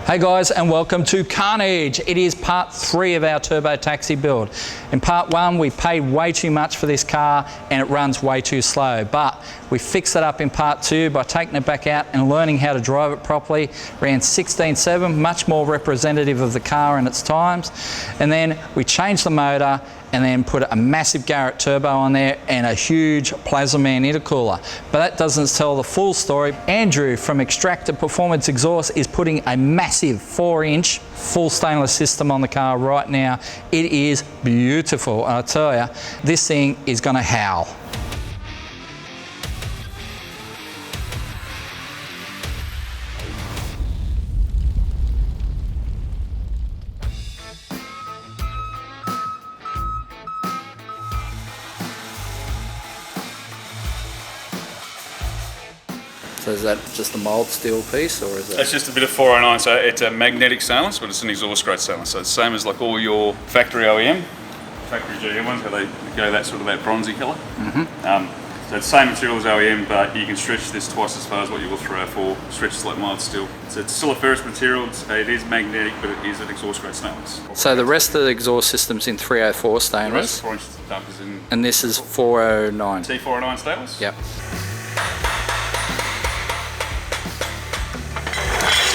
Hey guys, and welcome to Carnage. It is part 3 of our turbo taxi build. In part 1 we paid way too much for this car and it runs way too slow, but we fixed it up in part 2 by taking it back out and learning how to drive it properly. Ran 16.7, much more representative of the car and its times, and then we changed the motor and then put a massive Garrett turbo on there and a huge Plasma Man intercooler. But that doesn't tell the full story. Andrew from Extractor Performance Exhaust is putting a massive 4-inch full stainless system on the car right now. It is beautiful, and I tell you, this thing is gonna howl. So is that just a mould steel piece, or is it? It's just a bit of 409, so it's a magnetic stainless, but it's an exhaust grade stainless. So it's the same as like all your factory OEM, factory GM ones, how they go that sort of that bronzy colour. So it's the same material as OEM, but you can stretch this twice as far as what your 304 stretches like mild steel. So it's still a ferrous material, it is magnetic, but it is an exhaust grade stainless. So the rest of the exhaust system's in 304 stainless? The rest 4-inch dump is in... And this is 409? T409 stainless? Yep.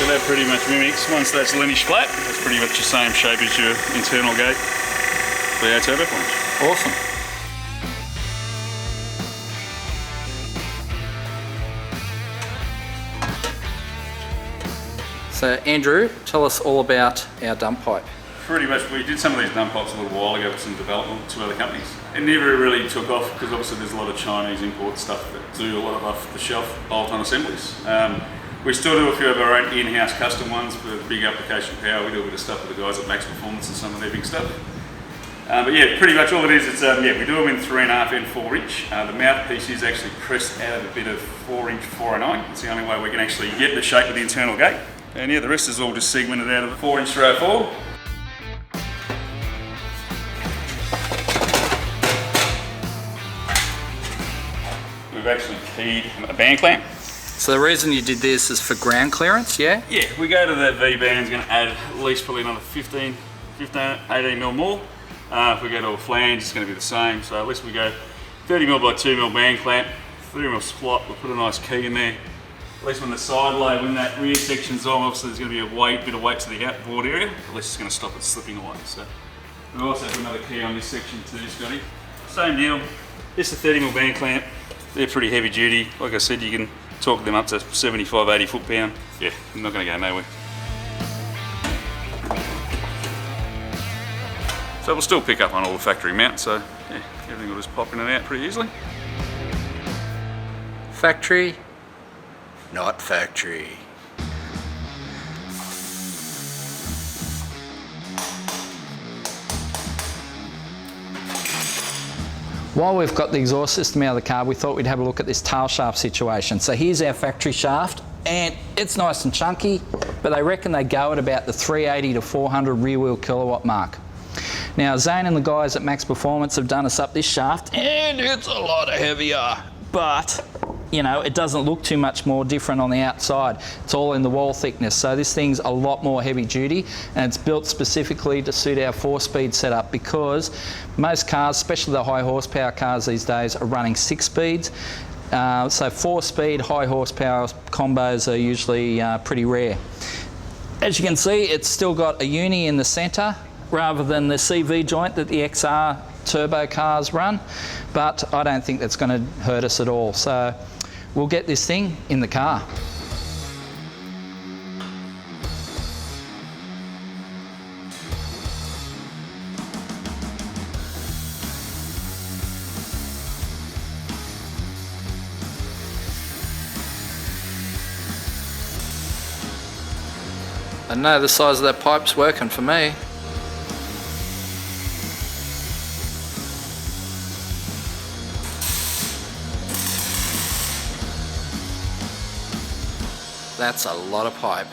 So that pretty much mimics, once that's Lennish flat, it's pretty much the same shape as your internal gate V8 turbo plunge. Awesome. So Andrew, tell us all about our dump pipe. Pretty much, we did some of these dump pipes a little while ago with some development with 2 other companies. It never really took off because obviously there's a lot of Chinese import stuff that do a lot of off-the-shelf bolt-on assemblies. We still do a few of our own in-house custom ones with big application power. We do a bit of stuff with the guys at Max Performance and some of their big stuff. But yeah, pretty much all it is, it's, we do them in 3.5 and 4-inch. The mouthpiece is actually pressed out of a bit of 4-inch 409. It's the only way we can actually get the shape of the internal gate. And yeah, the rest is all just segmented out of the 4-inch 304. We've actually keyed a band clamp. So the reason you did this is for ground clearance, yeah? Yeah, we go to that V-band, it's going to add at least probably another 18 mil more. If we go to a flange, it's going to be the same. So at least we go 30 mil by 2 mil band clamp, 3 mil slot, we'll put a nice key in there. At least when the side load, when that rear section's on, obviously there's going to be a bit of weight to the outboard area. At least it's going to stop it slipping away. So we also have another key on this section too, Scotty. Same deal, just a 30 mil band clamp. They're pretty heavy duty. Like I said, you can talk them up to 75, 80 foot-pound. Yeah, I'm not going to go nowhere. So we'll still pick up on all the factory mounts, so yeah, everything will just pop in and out pretty easily. Factory, not factory. While we've got the exhaust system out of the car, we thought we'd have a look at this tail shaft situation. So here's our factory shaft, and it's nice and chunky, but they reckon they go at about the 380 to 400 rear wheel kilowatt mark. Now Zane and the guys at Max Performance have done us up this shaft, and it's a lot heavier, but you know, it doesn't look too much more different on the outside. It's all in the wall thickness, so this thing's a lot more heavy duty, and it's built specifically to suit our 4-speed setup, because most cars, especially the high horsepower cars these days, are running 6 speeds. So 4-speed, high horsepower combos are usually pretty rare. As you can see, it's still got a uni in the center rather than the CV joint that the XR turbo cars run, but I don't think that's going to hurt us at all. So we'll get this thing in the car. I know the size of that pipe's working for me. That's a lot of pipe.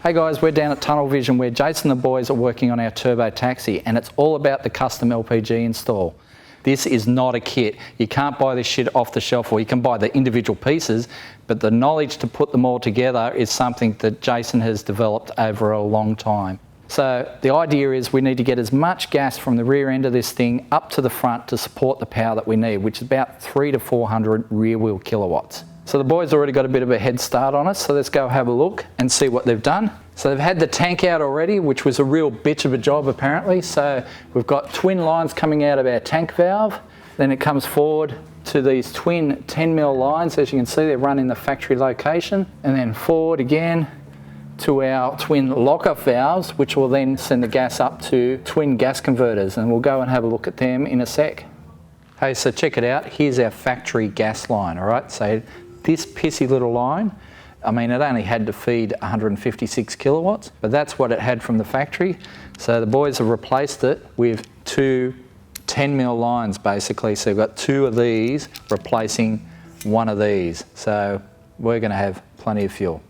Hey guys, we're down at Tunnel Vision where Jason and the boys are working on our turbo taxi, and it's all about the custom LPG install. This is not a kit. You can't buy this shit off the shelf, or you can buy the individual pieces, but the knowledge to put them all together is something that Jason has developed over a long time. So the idea is we need to get as much gas from the rear end of this thing up to the front to support the power that we need, which is about 300 to 400 rear wheel kilowatts. So the boys already got a bit of a head start on us, so let's go have a look and see what they've done. So they've had the tank out already, which was a real bitch of a job apparently. So we've got twin lines coming out of our tank valve. Then it comes forward to these twin 10mm lines. As you can see, they're run in the factory location, and then forward again to our twin lock-off valves, which will then send the gas up to twin gas converters, and we'll go and have a look at them in a sec. Hey, so check it out. Here's our factory gas line, all right? So this pissy little line, I mean, it only had to feed 156 kilowatts, but that's what it had from the factory. So the boys have replaced it with two 10mm lines, basically. So we've got two of these replacing one of these. So we're gonna have plenty of fuel.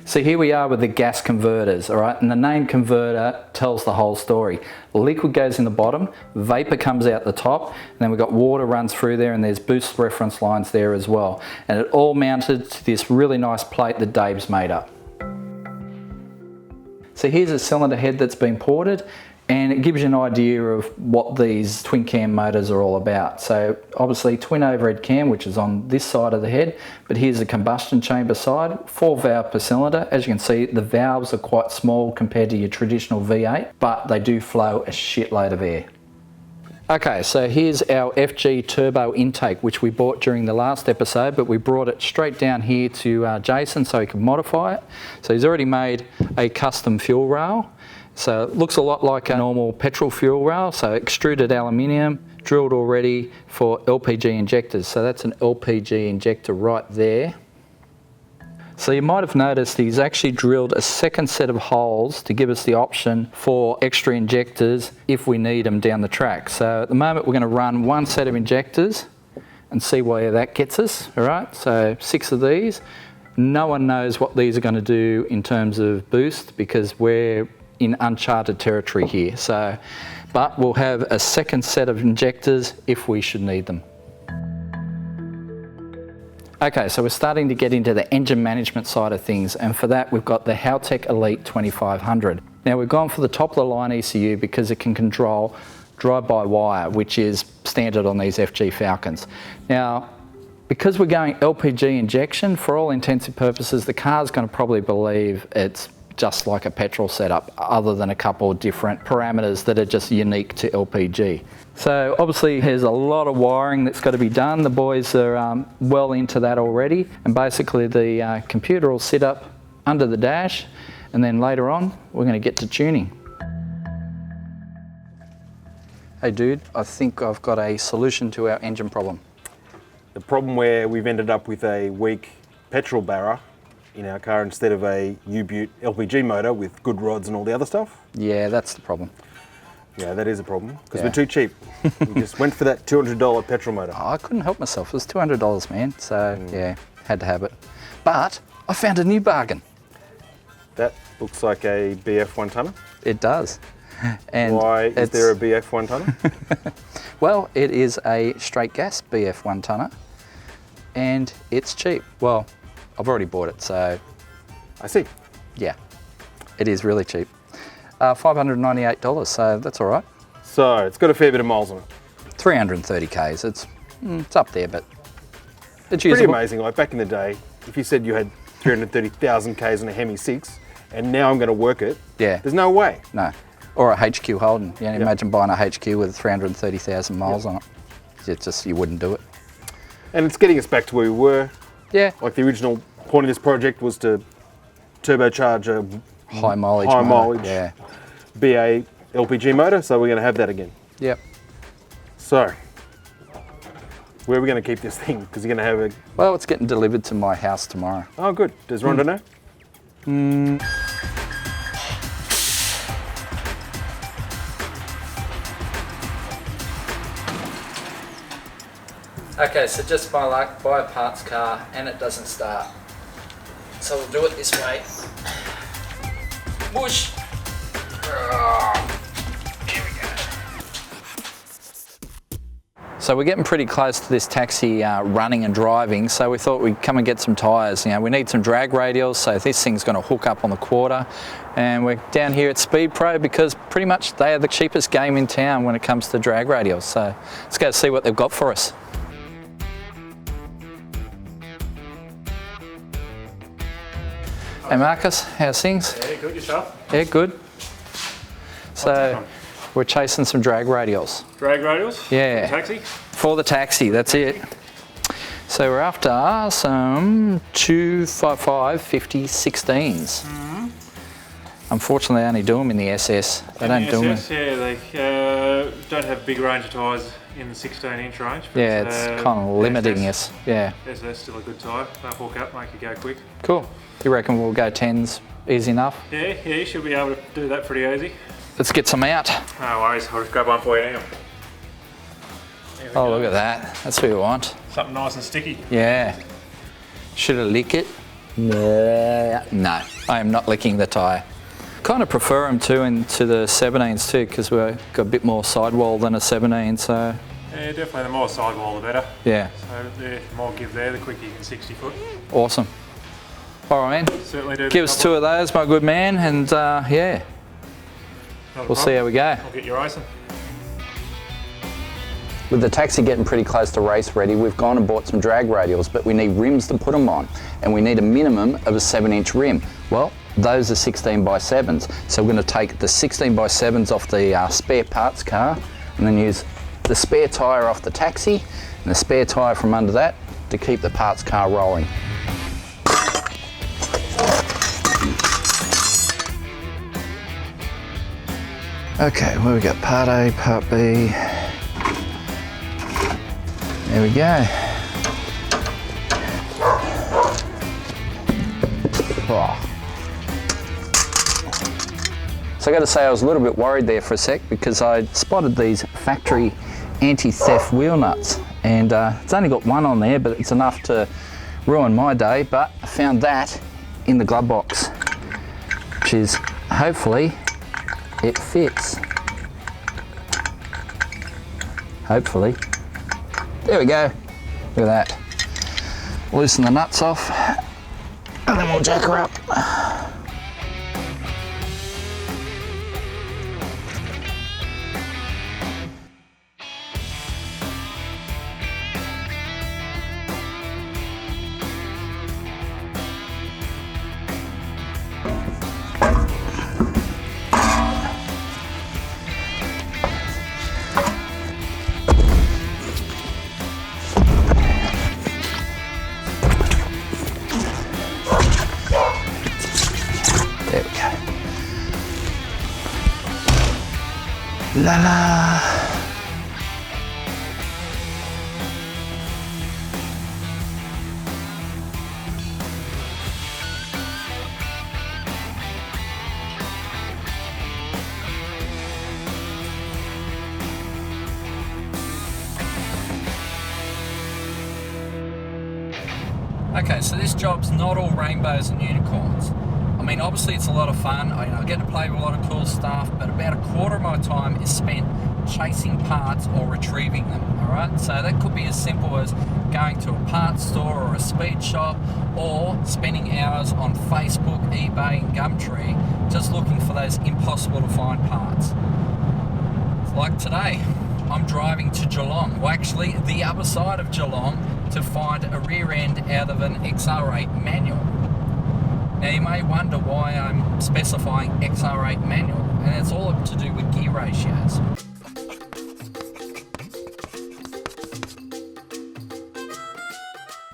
So here we are with the gas converters, all right? And the name converter tells the whole story. Liquid goes in the bottom, vapor comes out the top, and then we've got water runs through there, and there's boost reference lines there as well. And it all mounted to this really nice plate that Dave's made up. So here's a cylinder head that's been ported, and it gives you an idea of what these twin cam motors are all about. So obviously twin overhead cam, which is on this side of the head, but here's the combustion chamber side, 4 valve per cylinder. As you can see, the valves are quite small compared to your traditional V8, but they do flow a shitload of air. Okay, so here's our FG turbo intake, which we bought during the last episode, but we brought it straight down here to Jason so he could modify it. So he's already made a custom fuel rail. So it looks a lot like a normal petrol fuel rail, so extruded aluminium, drilled already for LPG injectors. So that's an LPG injector right there. So you might have noticed he's actually drilled a second set of holes to give us the option for extra injectors if we need them down the track. So at the moment we're going to run one set of injectors and see where that gets us, all right? So 6 of these. No one knows what these are going to do in terms of boost because we're in uncharted territory here. So, but we'll have a second set of injectors if we should need them. Okay, so we're starting to get into the engine management side of things, and for that we've got the Haltech Elite 2500. Now we've gone for the top of the line ECU because it can control drive-by-wire, which is standard on these FG Falcons. Now, because we're going LPG injection, for all intents and purposes, the car's going to probably believe it's just like a petrol setup, other than a couple of different parameters that are just unique to LPG. So obviously there's a lot of wiring that's got to be done. The boys are well into that already, and basically the computer will sit up under the dash, and then later on we're going to get to tuning. Hey dude, I think I've got a solution to our engine problem. The problem where we've ended up with a weak petrol barra in our car instead of a U-Butte LPG motor with good rods and all the other stuff? Yeah, that's the problem. Yeah, that is a problem, because we're too cheap. We just went for that $200 petrol motor. Oh, I couldn't help myself. It was $200, man. So yeah, had to have it. But I found a new bargain. That looks like a BF 1-tonner. It does. And why is there a BF 1-tonner? Well, it is a straight gas BF 1-tonner, and it's cheap. Well, I've already bought it, so... I see. Yeah, it is really cheap. $598, so that's all right. So, it's got a fair bit of miles on it. 330 Ks, it's up there, but it's Pretty usable. amazing, like back in the day, if you said you had 330,000 Ks on a Hemi 6, and now I'm going to work it, there's no way. No, or a HQ Holden. You know, imagine buying a HQ with 330,000 miles on it. It's just, you wouldn't do it. And it's getting us back to where we were. Yeah. Like the original point of this project was to turbocharge a high mileage BA LPG motor, so we're going to have that again. Yep. So, where are we going to keep this thing? Because you're going to have a... Well, it's getting delivered to my house tomorrow. Oh, good. Does Rhonda know? Okay, so just by luck, buy a parts car and it doesn't start. So we'll do it this way. Whoosh! Here we go. So we're getting pretty close to this taxi running and driving, so we thought we'd come and get some tyres. You know, we need some drag radials, so this thing's going to hook up on the quarter. And we're down here at Speed Pro because pretty much they are the cheapest game in town when it comes to drag radials. So let's go see what they've got for us. Hey Marcus, how's things? Yeah, good, yourself? Yeah, good. So we're chasing some drag radials. Drag radials? Yeah. Taxi? For the taxi, that's it. So we're after some 255 50 16s. Unfortunately, they only do them in the SS. They don't do them. Yeah, they don't have big range of tyres in the 16-inch range. But, Yeah, it's kind of limiting us. Yeah. SS still a good tyre. Don't hook up, make it go quick. Cool. You reckon we'll go 10s easy enough? Yeah, you should be able to do that pretty easy. Let's get some out. No worries, I'll just grab one for you now. Oh, look at that. That's what we want. Something nice and sticky. Yeah. Should I lick it? No. No, I am not licking the tyre. Kind of prefer them too into the 17s too, because we've got a bit more sidewall than a 17, so. Yeah, definitely the more sidewall the better. Yeah. So the more give there, the quicker you can 60 foot. Awesome. All right, man. Certainly do. Give us two of those, my good man, and yeah. We'll see how we go. I'll get you racing. With the taxi getting pretty close to race ready, we've gone and bought some drag radials, but we need rims to put them on, and we need a minimum of a 7-inch rim. Well, those are 16x7s, so we're going to take the 16x7s off the spare parts car, and then use the spare tyre off the taxi, and the spare tyre from under that to keep the parts car rolling. Okay, where we got part A, part B. There we go. Oh. So I got to say I was a little bit worried there for a sec because I spotted these factory anti-theft wheel nuts, and it's only got one on there, but it's enough to ruin my day. But I found that in the glove box, which is hopefully it fits. Hopefully. There we go. Look at that. Loosen the nuts off, and then we'll jack her up. There we go. La la. Okay, so this job's not all rainbows and unicorns. I mean, obviously it's a lot of fun. I get to play with a lot of cool stuff, but about a quarter of my time is spent chasing parts or retrieving them, all right? So that could be as simple as going to a parts store or a speed shop, or spending hours on Facebook, eBay and Gumtree just looking for those impossible to find parts. Like today, I'm driving to Geelong, well actually the other side of Geelong, to find a rear end out of an XR8 manual. Now you may wonder why I'm specifying XR8 manual, and it's all to do with gear ratios.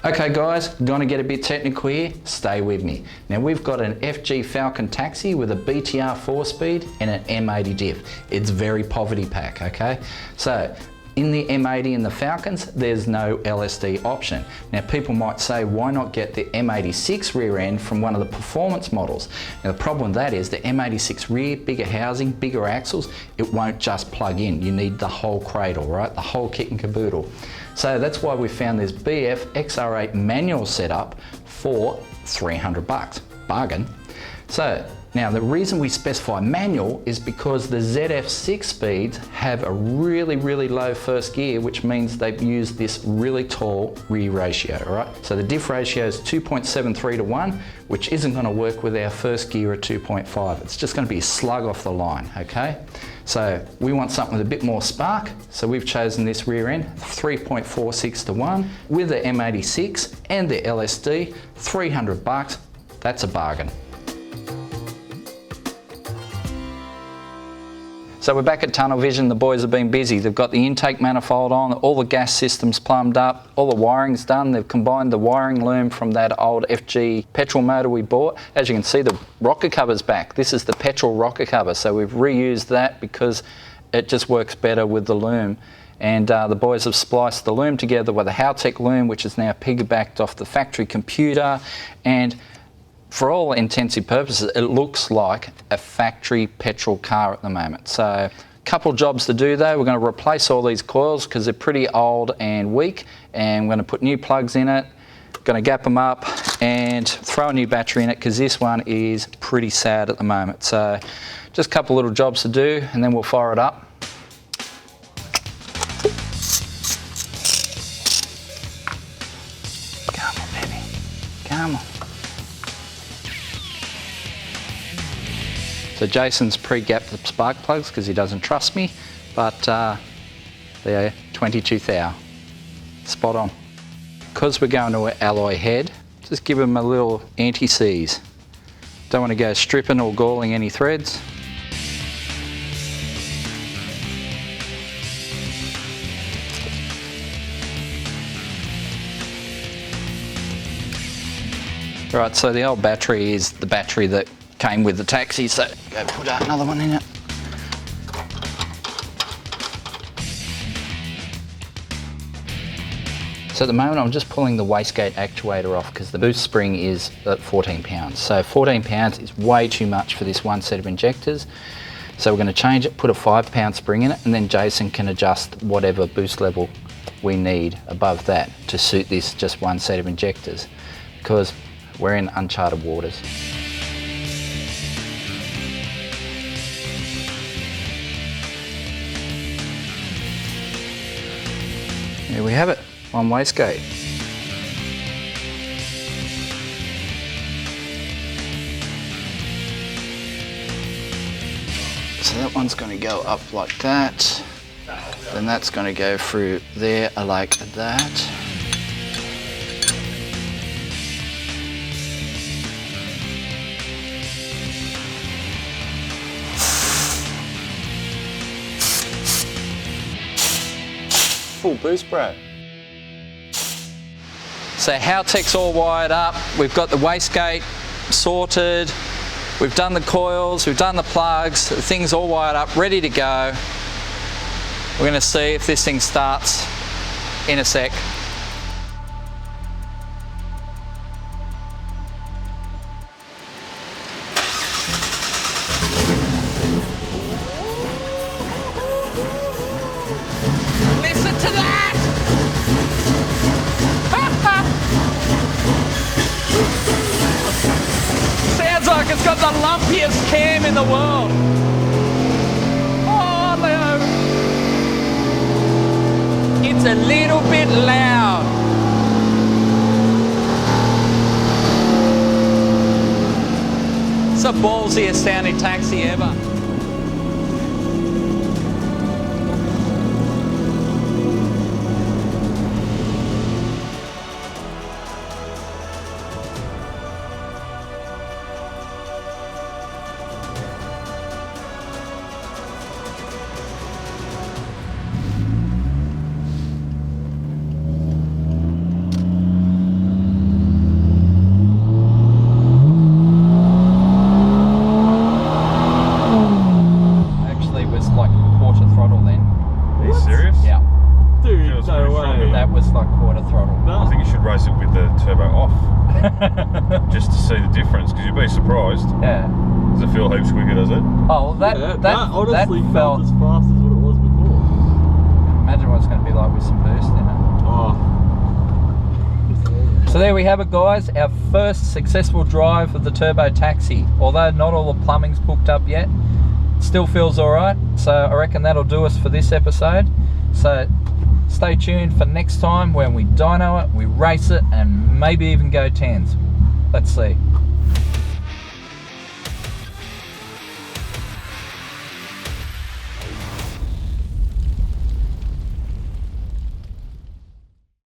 Okay guys, gonna get a bit technical here, stay with me. Now we've got an FG Falcon taxi with a BTR 4-speed and an M80 diff. It's very poverty pack, okay? So, in the M80 and the Falcons, there's no LSD option. Now people might say, why not get the M86 rear end from one of the performance models? Now the problem with that is the M86 rear, bigger housing, bigger axles, it won't just plug in. You need the whole cradle, right? The whole kit and caboodle. So that's why we found this BF XR8 manual setup for 300 bucks, bargain. So now the reason we specify manual is because the ZF6 speeds have a really low first gear, which means they've used this really tall rear ratio, all right? So the diff ratio is 2.73 to 1, which isn't going to work with our first gear at 2.5. It's just going to be a slug off the line, okay? So we want something with a bit more spark, so we've chosen this rear end, 3.46 to 1, with the M86 and the LSD, 300 bucks, that's a bargain. So we're back at Tunnel Vision. The boys have been busy. They've got the intake manifold on, all the gas systems plumbed up, all the wiring's done. They've combined the wiring loom from that old FG petrol motor we bought. As you can see, the rocker cover's back. This is the petrol rocker cover, so we've reused that because it just works better with the loom. And the boys have spliced the loom together with a Haltech loom, which is now piggybacked off the factory computer. And for all intents and purposes, it looks like a factory petrol car at the moment. So a couple of jobs to do though. We're going to replace all these coils because they're pretty old and weak, and we're going to put new plugs in it, going to gap them up and throw a new battery in it because this one is pretty sad at the moment. So just a couple little jobs to do and then we'll fire it up. Come on, baby. Come on. So Jason's pre-gapped the spark plugs because he doesn't trust me, but they're 22 thou. Spot on. Because we're going to an alloy head, just give them a little anti-seize. Don't want to go stripping or galling any threads. Right, so the old battery is the battery that came with the taxi, so go put another one in it. So at the moment I'm just pulling the wastegate actuator off because the boost spring is at 14 pounds. So 14 pounds is way too much for this one set of injectors. So we're going to change it, put a 5 pound spring in it, and then Jason can adjust whatever boost level we need above that to suit this just one set of injectors, because we're in uncharted waters. There we have it, one wastegate. So that one's going to go up like that, then that's going to go through there like that. Full boost, bro. So Haltech's all wired up. We've got the wastegate sorted. We've done the coils, we've done the plugs. The thing's all wired up, ready to go. We're going to see if this thing starts in a sec. It's got the lumpiest cam in the world. Oh, Leo. It's a little bit loud. It's the ballsiest sounding taxi ever. Just to see the difference, because you'd be surprised. Yeah. Does it feel heaps quicker, does it? Oh, that honestly that felt as fast as what it was before. Imagine what it's going to be like with some boost in it. Oh. So So there we have it, guys, our first successful drive of the Turbo Taxi. Although not all the plumbing's hooked up yet, still feels all right. So I reckon that'll do us for this episode. So stay tuned for next time when we dyno it, we race it, and maybe even go 10s. Let's see.